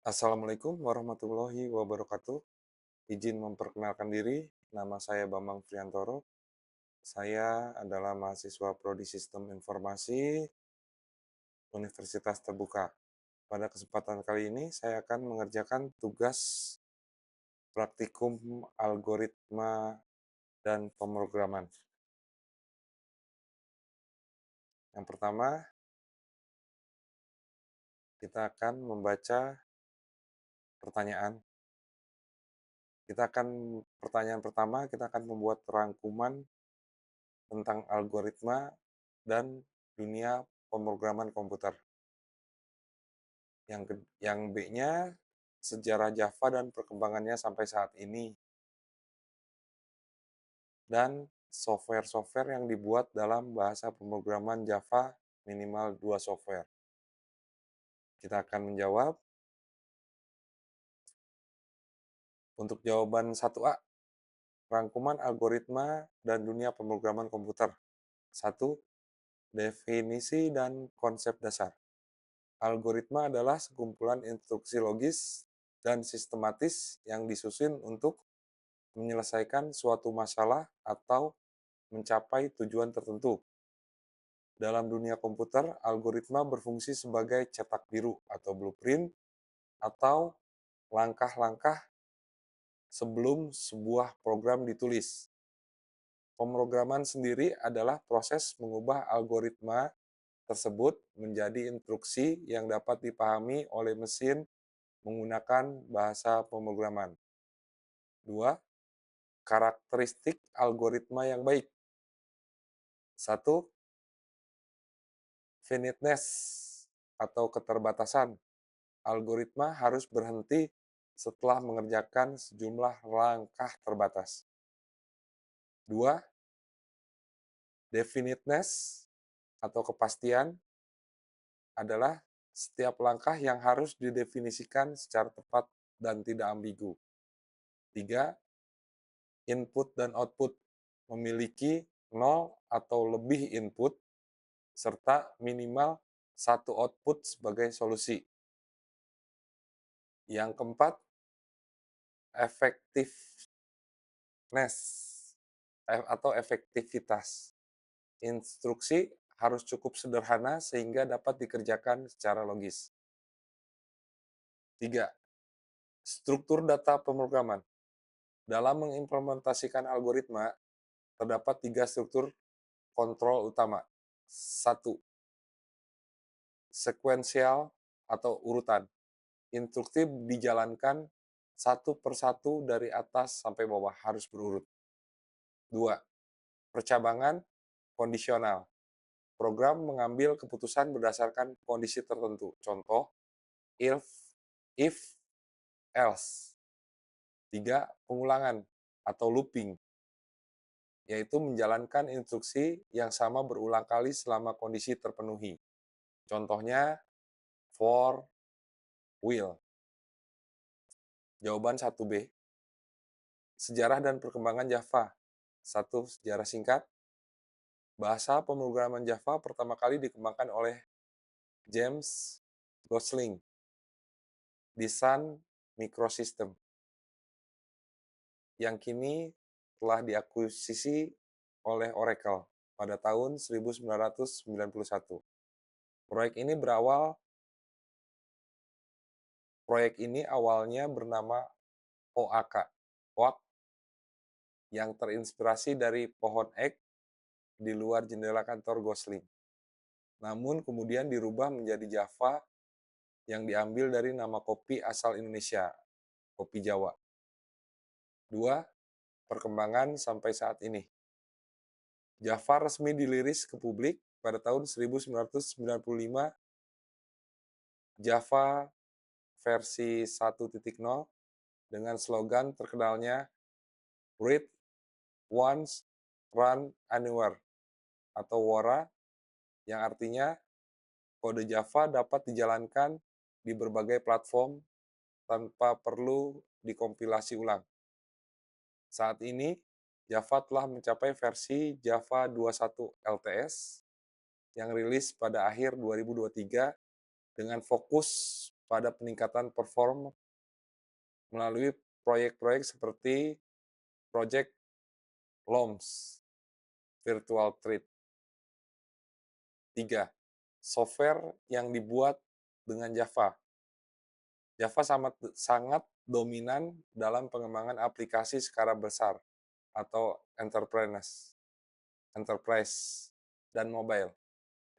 Assalamualaikum warahmatullahi wabarakatuh. Izin memperkenalkan diri, nama saya Bambang Priantoro. Saya adalah mahasiswa Prodi Sistem Informasi Universitas Terbuka. Pada kesempatan kali ini, saya akan mengerjakan tugas praktikum algoritma dan pemrograman. Yang pertama, kita akan membaca pertanyaan. Pertanyaan pertama, kita akan membuat rangkuman tentang algoritma dan dunia pemrograman komputer. Yang B-nya, sejarah Java dan perkembangannya sampai saat ini. Dan software-software yang dibuat dalam bahasa pemrograman Java minimal 2 software. Kita akan menjawab. Untuk jawaban 1A, rangkuman algoritma dan dunia pemrograman komputer. 1. Definisi dan konsep dasar. Algoritma adalah sekumpulan instruksi logis dan sistematis yang disusun untuk menyelesaikan suatu masalah atau mencapai tujuan tertentu. Dalam dunia komputer, algoritma berfungsi sebagai cetak biru atau blueprint atau langkah-langkah sebelum sebuah program ditulis. Pemrograman sendiri adalah proses mengubah algoritma tersebut menjadi instruksi yang dapat dipahami oleh mesin menggunakan bahasa pemrograman. 2. Karakteristik algoritma yang baik. 1. Finiteness atau keterbatasan. Algoritma harus berhenti setelah mengerjakan sejumlah langkah terbatas. 2. Definiteness atau kepastian adalah setiap langkah yang harus didefinisikan secara tepat dan tidak ambigu. 3. Input dan output memiliki 0 atau lebih input serta minimal 1 output sebagai solusi. Yang keempat, effectiveness atau efektivitas. Instruksi harus cukup sederhana sehingga dapat dikerjakan secara logis. 3. Struktur data pemrograman. Dalam mengimplementasikan algoritma, terdapat 3 struktur kontrol utama. 1. Sekuensial atau urutan. Instruksi dijalankan satu persatu dari atas sampai bawah, harus berurut. 2. Percabangan kondisional. Program mengambil keputusan berdasarkan kondisi tertentu. Contoh, if, else. 3. Pengulangan atau looping, yaitu menjalankan instruksi yang sama berulang kali selama kondisi terpenuhi. Contohnya, for, will. Jawaban 1B. Sejarah dan perkembangan Java. 1. Sejarah singkat. Bahasa pemrograman Java pertama kali dikembangkan oleh James Gosling di Sun Microsystem, yang kini telah diakuisisi oleh Oracle pada tahun 1991. Proyek ini awalnya bernama OAK, yang terinspirasi dari pohon ek di luar jendela kantor Gosling. Namun kemudian dirubah menjadi Java yang diambil dari nama kopi asal Indonesia, kopi Jawa. 2. Perkembangan sampai saat ini. Java resmi diliris ke publik pada tahun 1995. Java versi 1.0 dengan slogan terkenalnya Read Once, Run Anywhere atau WORA, yang artinya kode Java dapat dijalankan di berbagai platform tanpa perlu dikompilasi ulang. Saat ini, Java telah mencapai versi Java 21 LTS yang rilis pada akhir 2023 dengan fokus pada peningkatan perform melalui proyek-proyek seperti Project LOMS, Virtual Treat. 3. Software yang dibuat dengan Java. Java sangat dominan dalam pengembangan aplikasi skala besar atau enterprise dan mobile.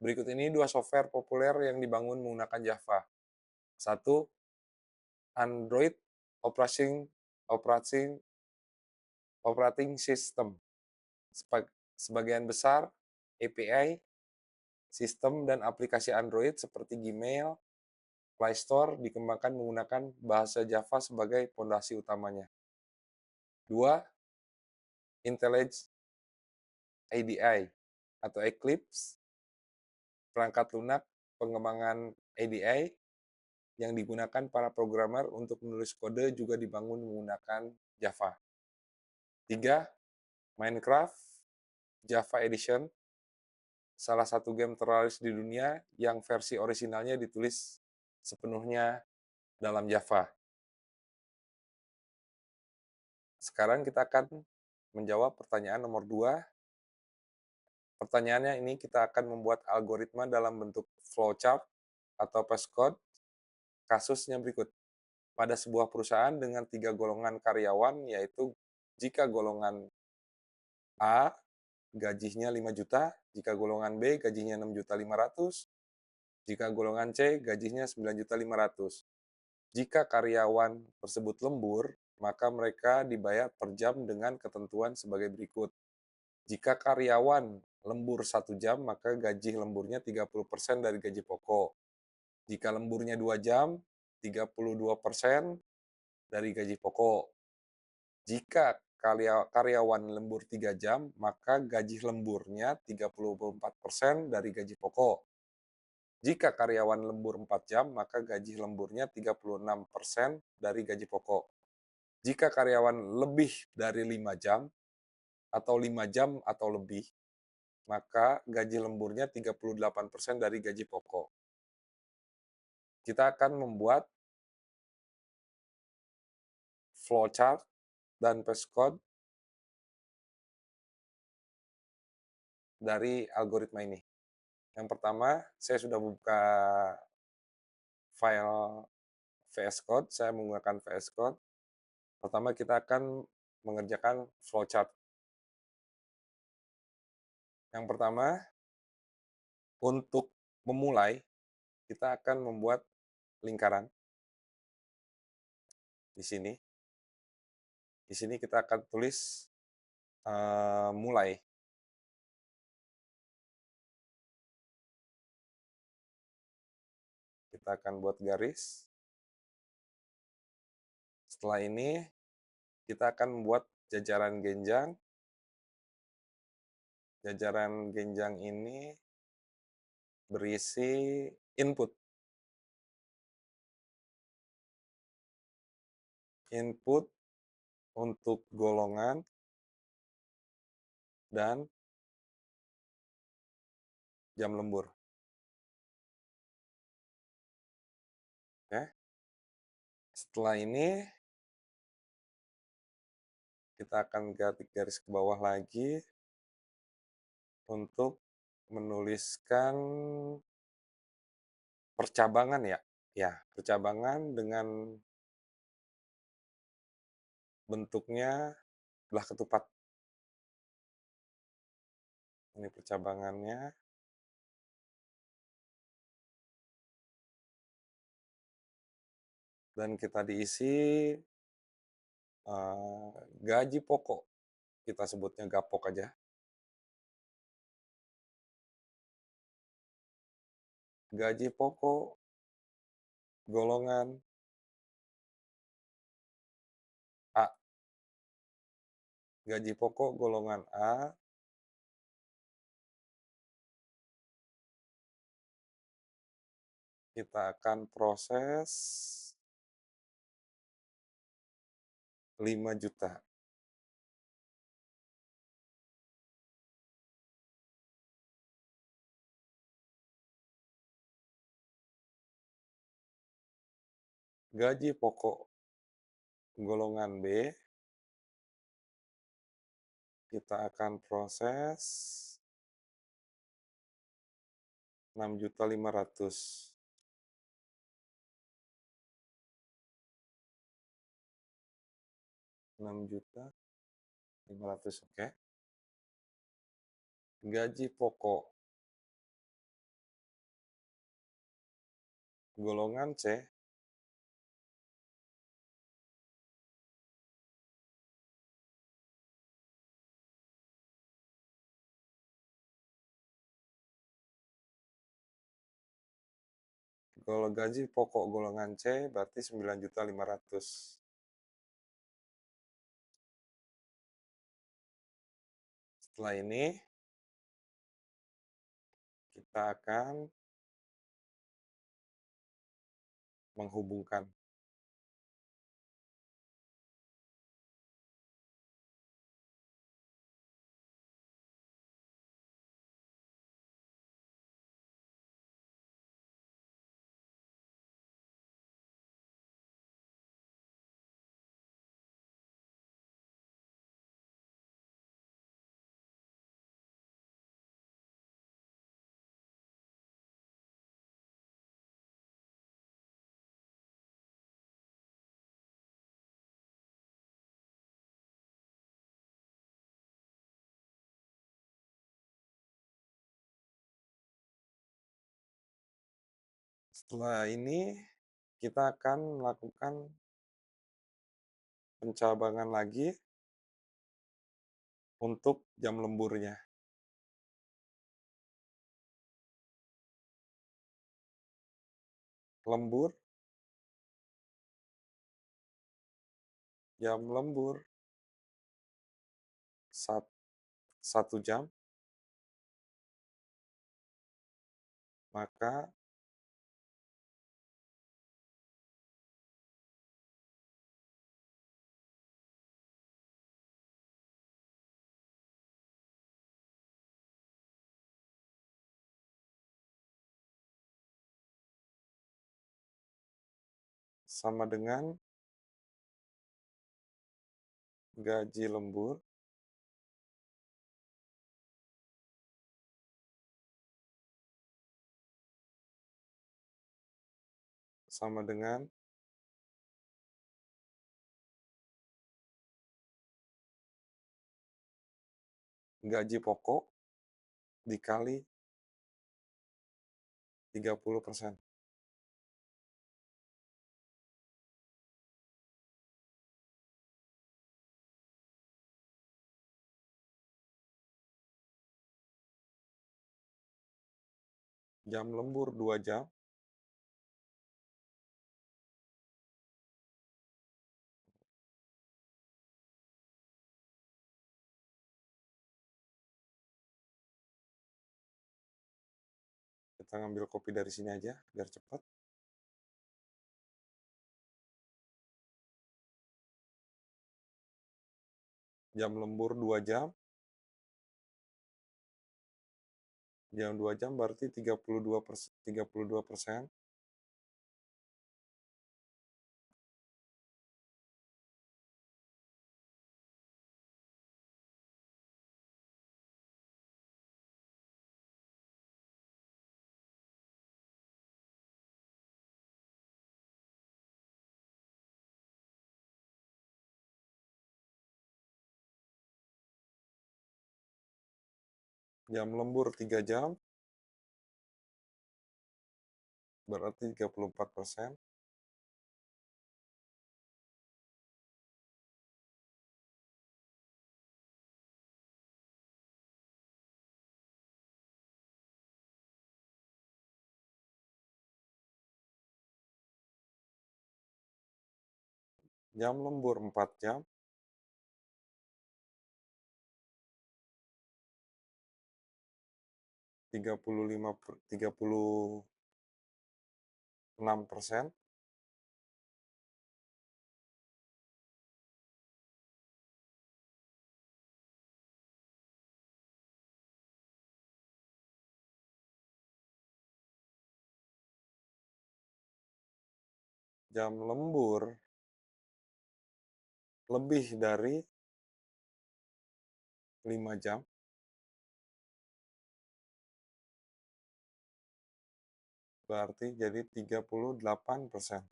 Berikut ini 2 software populer yang dibangun menggunakan Java. 1. Android Operating Operating Operating System. Sebagian besar API, sistem dan aplikasi Android seperti Gmail, Play Store dikembangkan menggunakan bahasa Java sebagai fondasi utamanya. 2. IntelliJ ADI atau Eclipse, perangkat lunak pengembangan ADI yang digunakan para programmer untuk menulis kode juga dibangun menggunakan Java. 3. Minecraft Java Edition, salah satu game terlaris di dunia yang versi orisinalnya ditulis sepenuhnya dalam Java. Sekarang kita akan menjawab pertanyaan nomor 2. Pertanyaannya ini kita akan membuat algoritma dalam bentuk flowchart atau passcode. Kasusnya berikut. Pada sebuah perusahaan dengan 3 golongan karyawan, yaitu jika golongan A gajinya 5 juta, jika golongan B gajinya 6.500.000, jika golongan C gajinya 9.500.000. Jika karyawan tersebut lembur, maka mereka dibayar per jam dengan ketentuan sebagai berikut. Jika karyawan lembur 1 jam, maka gaji lemburnya 30% dari gaji pokok. Jika lemburnya 2 jam, 32% dari gaji pokok. Jika karyawan lembur 3 jam, maka gaji lemburnya 34% dari gaji pokok. Jika karyawan lembur 4 jam, maka gaji lemburnya 36% dari gaji pokok. Jika karyawan lebih dari 5 jam, atau 5 jam atau lebih, maka gaji lemburnya 38% dari gaji pokok. Kita akan membuat flowchart dan passcode dari algoritma ini. Yang pertama, saya sudah buka file VS Code, saya menggunakan VS Code. Pertama kita akan mengerjakan flowchart. Yang pertama, untuk memulai, kita akan membuat lingkaran. Di sini. Di sini kita akan tulis mulai. Kita akan buat garis. Setelah ini, kita akan membuat jajaran genjang. Jajaran genjang ini berisi input. Input untuk golongan dan jam lembur. Oke. Setelah ini, kita akan garis ke bawah lagi untuk menuliskan percabangan ya. Ya, percabangan dengan bentuknya belah ketupat. Ini percabangannya. Dan kita diisi gaji pokok. Kita sebutnya gapok aja. Gaji pokok golongan A. Gaji pokok golongan A kita akan proses 5 juta. Gaji pokok golongan B kita akan proses 6.500.000. 6.500.000, oke. Gaji pokok golongan C kalau gaji pokok golongan C berarti 9.500.000. Setelah ini kita akan menghubungkan setelah ini kita akan melakukan pencabangan lagi untuk jam lemburnya. Lembur, jam lembur 1 jam, maka sama dengan gaji lembur sama dengan gaji pokok dikali 30%. Jam lembur 2 jam, kita ngambil kopi dari sini aja biar cepat. Jam lembur 2 jam, jam 2 jam berarti 32%. Jam lembur 3 jam, berarti 34%. Jam lembur 4 jam, tiga puluh 6%. jam lembur lebih dari 5 jam, berarti jadi 38%.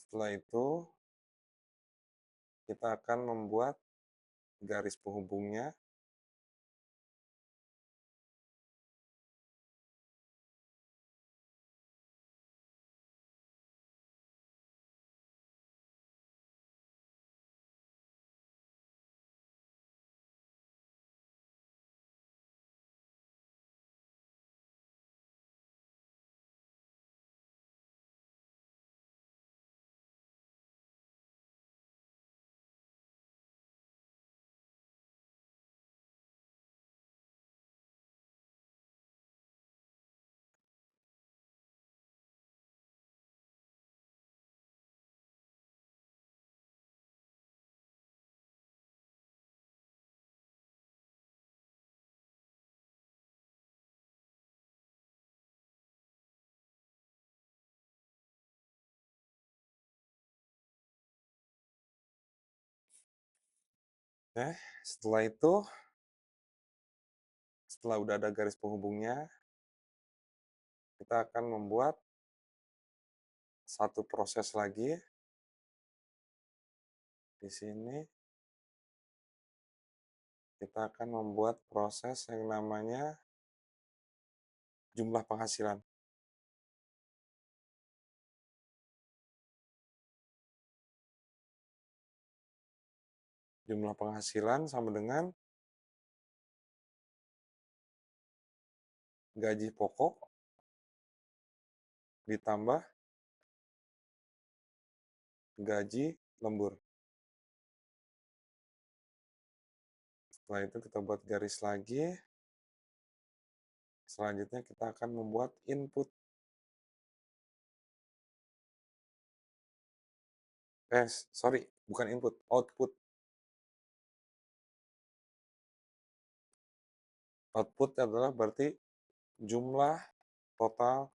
Setelah itu, kita akan membuat garis penghubungnya. Oke, setelah itu, setelah udah ada garis penghubungnya, kita akan membuat satu proses lagi di sini. Kita akan membuat proses yang namanya jumlah penghasilan. Jumlah penghasilan sama dengan gaji pokok ditambah gaji lembur. Setelah itu kita buat garis lagi. Selanjutnya kita akan membuat input. Sorry, bukan input, output. Output adalah berarti jumlah total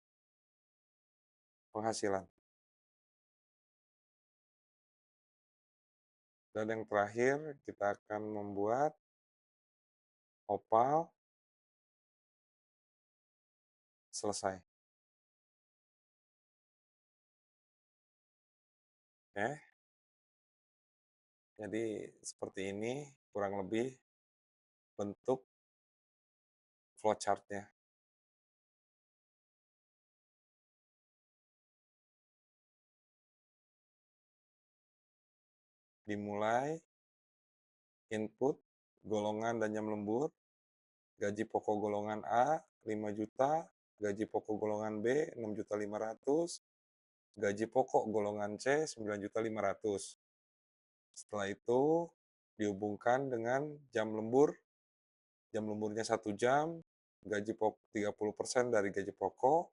penghasilan. Dan yang terakhir, kita akan membuat opal selesai. Oke. Jadi seperti ini kurang lebih bentuk flowchart-nya. Dimulai input, golongan dan jam lembur, gaji pokok golongan A 5 juta, gaji pokok golongan B 6.500.000, gaji pokok golongan C 9.500.000. Setelah itu dihubungkan dengan jam lembur. Jam lemburnya 1 jam, gaji pokok 30% dari gaji pokok.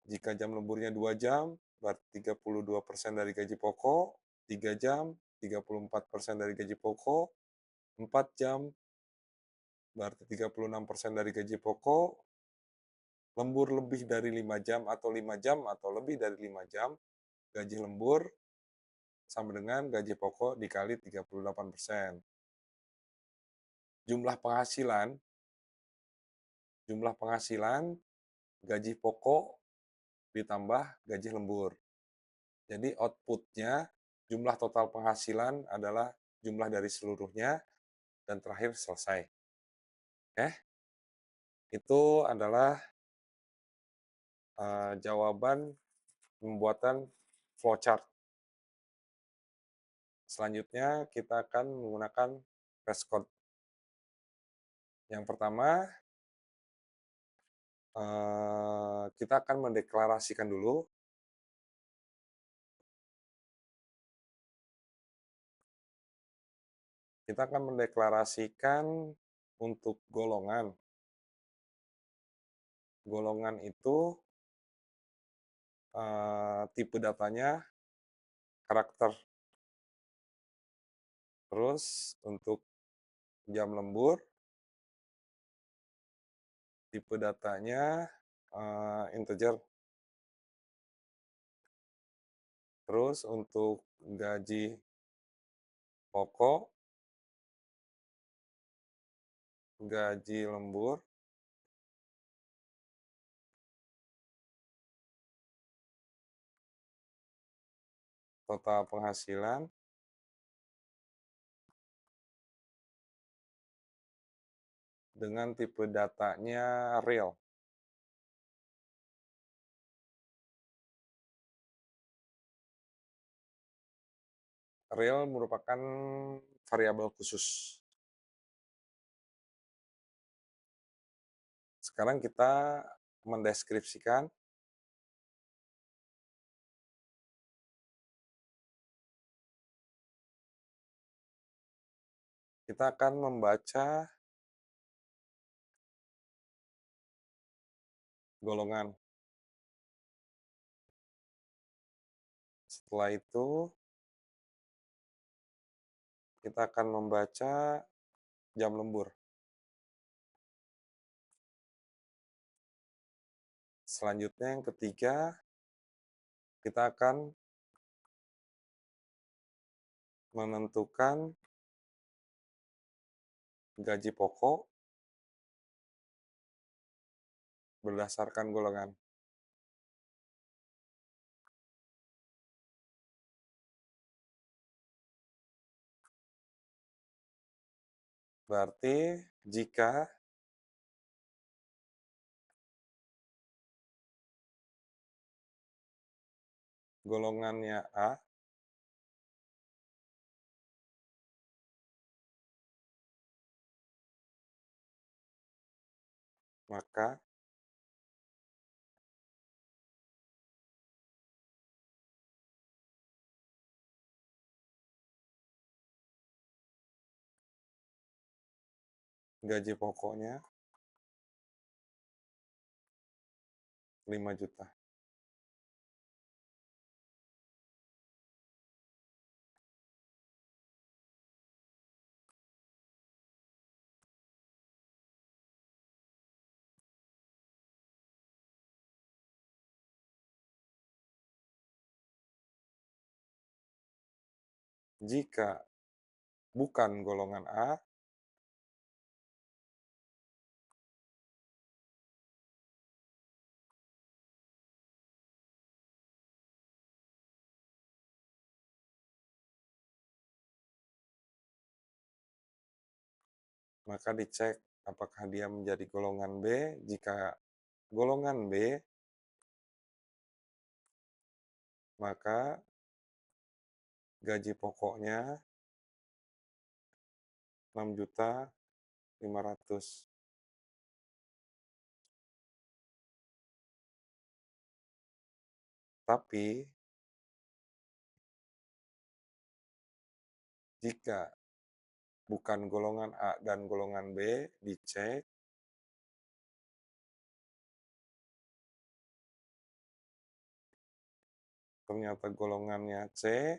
Jika jam lemburnya 2 jam, berarti 32% dari gaji pokok. 3 jam, 34% dari gaji pokok. 4 jam, berarti 36% dari gaji pokok. Lembur lebih dari 5 jam atau 5 jam atau lebih dari 5 jam, gaji lembur sama dengan gaji pokok dikali 38%. Jumlah penghasilan, gaji pokok ditambah gaji lembur. Jadi outputnya, jumlah total penghasilan adalah jumlah dari seluruhnya, dan terakhir selesai. Oke, itu adalah jawaban pembuatan flowchart. Selanjutnya kita akan menggunakan flashcode. Yang pertama, kita akan mendeklarasikan dulu untuk golongan. Golongan itu tipe datanya karakter. Terus untuk jam lembur Tipe datanya, integer. Terus untuk gaji pokok, gaji lembur, total penghasilan, dengan tipe datanya real. Real merupakan variabel khusus. Sekarang kita mendeskripsikan kita akan membaca golongan. Setelah itu, kita akan membaca jam lembur. Selanjutnya yang ketiga, kita akan menentukan gaji pokok berdasarkan golongan. Berarti jika golongannya A, maka gaji pokoknya 5 juta. Jika bukan golongan A, maka dicek apakah dia menjadi golongan B. Jika golongan B, maka gaji pokoknya 6.500.000. Tapi jika bukan golongan A dan golongan B, dicek ternyata golongannya C,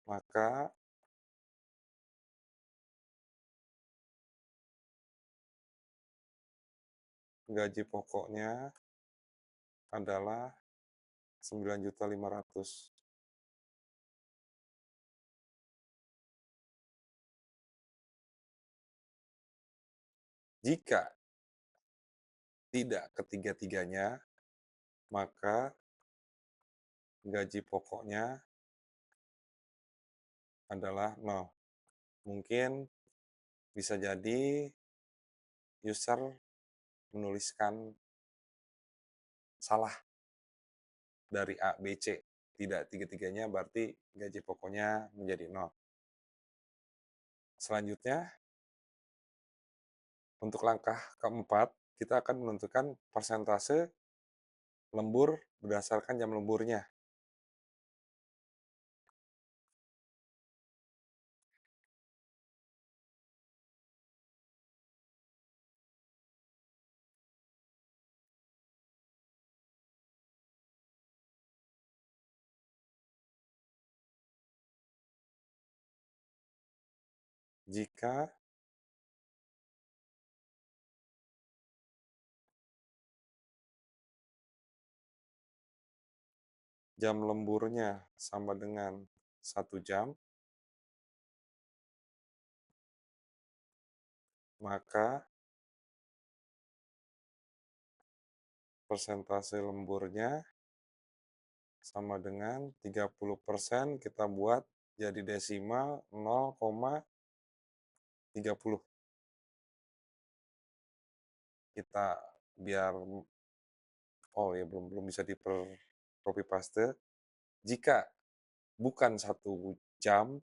maka gaji pokoknya adalah 9.500.000. Jika tidak ketiga-tiganya, maka gaji pokoknya adalah 0. Mungkin bisa jadi user menuliskan salah dari A, B, C. Tidak tiga-tiganya berarti gaji pokoknya menjadi 0. Selanjutnya, untuk langkah keempat, kita akan menentukan persentase lembur berdasarkan jam lemburnya. Jika jam lemburnya sama dengan 1 jam, maka persentase lemburnya sama dengan 30%, kita buat jadi desimal 0,30. Kita biar, oh ya, belum belum bisa copy paste. Jika bukan 1 jam,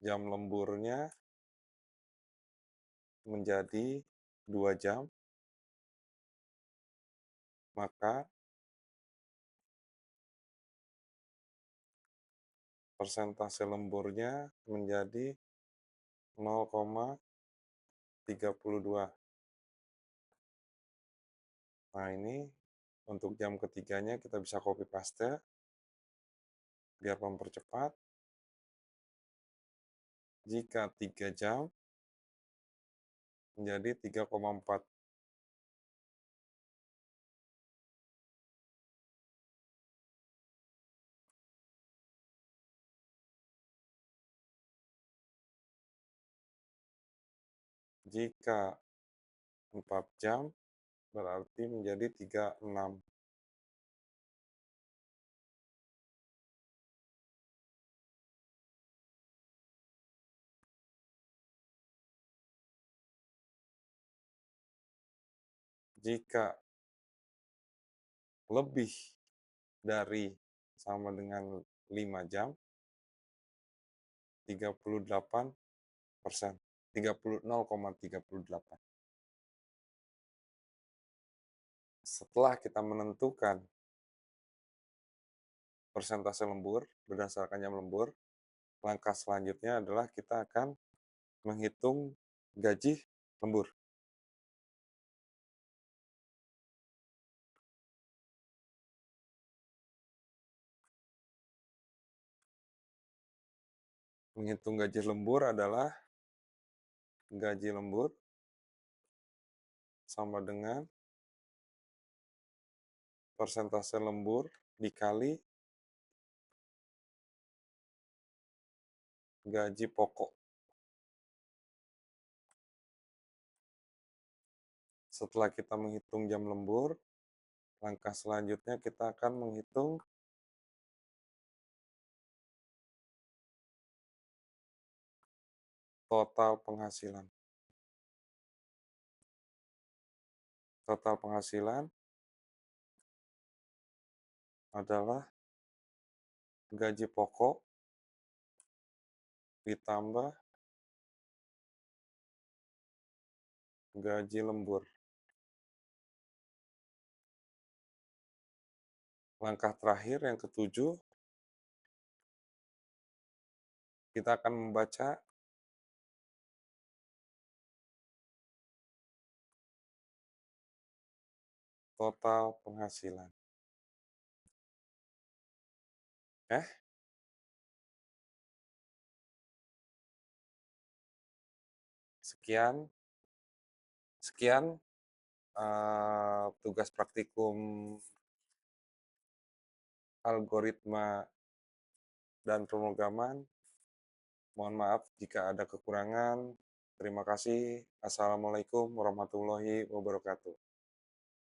jam lemburnya menjadi 2 jam, maka persentase lemburnya menjadi 0,32. Nah, ini untuk jam ketiganya kita bisa copy paste biar mempercepat. Jika 3 jam menjadi 3,4. Jika 4 jam berarti menjadi 36. Jika lebih dari sama dengan 5 jam, 38%. 0,38. Setelah kita menentukan persentase lembur berdasarkan jam lembur, langkah selanjutnya adalah kita akan menghitung gaji lembur. Menghitung gaji lembur adalah gaji lembur sama dengan persentase lembur dikali gaji pokok. Setelah kita menghitung jam lembur, langkah selanjutnya kita akan menghitung total penghasilan. Total penghasilan adalah gaji pokok ditambah gaji lembur. Langkah terakhir yang ketujuh, kita akan membaca total penghasilan. Sekian sekian tugas praktikum algoritma dan pemrograman. Mohon maaf jika ada kekurangan. Terima kasih. Assalamualaikum warahmatullahi wabarakatuh.